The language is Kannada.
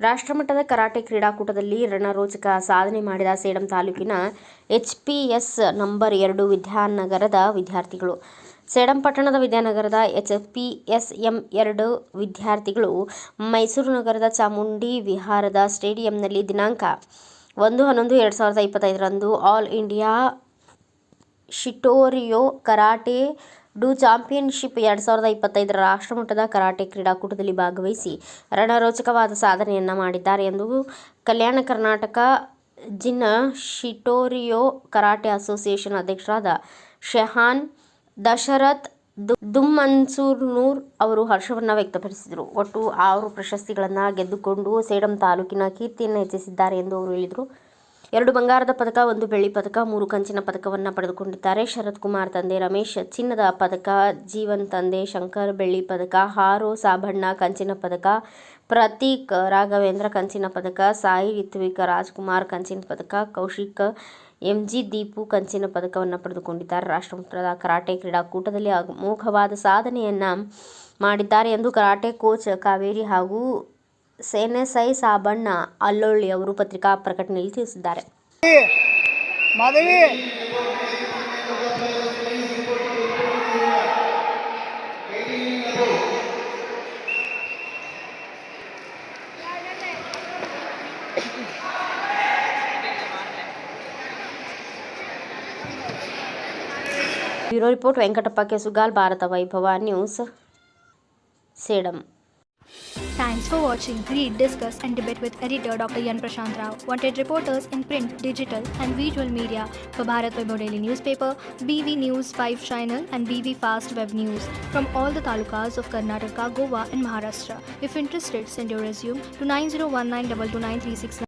ರಾಷ್ಟ್ರಮಟ್ಟದ ಕರಾಟೆ ಕ್ರೀಡಾಕೂಟದಲ್ಲಿ ರಣರೋಚಕ ಸಾಧನೆ ಮಾಡಿದ ಸೇಡಂ ತಾಲೂಕಿನ HPS ನಂಬರ್ 2 ವಿದ್ಯಾನಗರದ ವಿದ್ಯಾರ್ಥಿಗಳು. ಸೇಡಂ ಪಟ್ಟಣದ ವಿದ್ಯಾನಗರದ HPS M2 ವಿದ್ಯಾರ್ಥಿಗಳು ಮೈಸೂರು ನಗರದ ಚಾಮುಂಡಿ ವಿಹಾರದ ಸ್ಟೇಡಿಯಂನಲ್ಲಿ ದಿನಾಂಕ 1/11/2025 ರಂದು all India Shitoryu karate do championship 2025 ರಾಷ್ಟ್ರಮಟ್ಟದ ಕರಾಟೆ ಕ್ರೀಡಾಕೂಟದಲ್ಲಿ ಭಾಗವಹಿಸಿ ರಣರೋಚಕವಾದ ಸಾಧನೆಯನ್ನು ಮಾಡಿದ್ದಾರೆ ಎಂದು ಕಲ್ಯಾಣ ಕರ್ನಾಟಕ ಜಿನ್ ಶಿಟೋರಿಯೋ ಕರಾಟೆ ಅಸೋಸಿಯೇಷನ್ ಅಧ್ಯಕ್ಷರಾದ ಶೆಹಾನ್ ದಶರಥ್ ದುಮ್ಮನ್ಸೂರ್ನೂರ್ ಅವರು ಹರ್ಷವನ್ನು ವ್ಯಕ್ತಪಡಿಸಿದರು. ಒಟ್ಟು 6 ಪ್ರಶಸ್ತಿಗಳನ್ನು ಗೆದ್ದುಕೊಂಡು ಸೇಡಂ ತಾಲೂಕಿನ ಕೀರ್ತಿಯನ್ನು ಹೆಚ್ಚಿಸಿದ್ದಾರೆ ಎಂದು ಅವರು ಹೇಳಿದರು. 2 ಬಂಗಾರದ ಪದಕ, 1 ಬೆಳ್ಳಿ ಪದಕ, 3 ಕಂಚಿನ ಪದಕವನ್ನು ಪಡೆದುಕೊಂಡಿದ್ದಾರೆ. ಶರತ್ ಕುಮಾರ್ ತಂದೆ ರಮೇಶ್ ಚಿನ್ನದ ಪದಕ, ಜೀವನ್ ತಂದೆ ಶಂಕರ್ ಬೆಳ್ಳಿ ಪದಕ, ಹಾರೋ ಸಾಬಣ್ಣ ಕಂಚಿನ ಪದಕ, ಪ್ರತೀಕ್ ರಾಘವೇಂದ್ರ ಕಂಚಿನ ಪದಕ, ಸಾಯಿ ರಿತ್ವಿಕ್ ರಾಜ್ಕುಮಾರ್ ಕಂಚಿನ ಪದಕ, ಕೌಶಿಕ್ MG ದೀಪು ಕಂಚಿನ ಪದಕವನ್ನು ಪಡೆದುಕೊಂಡಿದ್ದಾರೆ. ರಾಷ್ಟ್ರಮಟ್ಟದ ಕರಾಟೆ ಕ್ರೀಡಾಕೂಟದಲ್ಲಿ ಅಮೋಘವಾದ ಸಾಧನೆಯನ್ನು ಮಾಡಿದ್ದಾರೆ ಎಂದು ಕರಾಟೆ ಕೋಚ್ ಕಾವೇರಿ ಹಾಗೂ ಸೆನೆಸೈ ಸಾಬಣ್ಣ ಅಲ್ಲೊಳ್ಳಿ ಅವರು ಪತ್ರಿಕಾ ಪ್ರಕಟಣೆಯಲ್ಲಿ ತಿಳಿಸಿದ್ದಾರೆ. ಬ್ಯೂರೋ ರಿಪೋರ್ಟ್ ವೆಂಕಟಪ್ಪ ಕೆಸುಗಾಲ್, ಭಾರತ ವೈಭವ news, Sedam. Thanks for watching. Read, discuss and debate with editor Dr. Yan Prashant Rao. Wanted reporters in print, digital and visual media for Bharat Vaibhav Daily Newspaper, BV News 5 Channel and BV Fast Web News from all the talukas of Karnataka, Goa and Maharashtra. If interested, send your resume to 9019229369.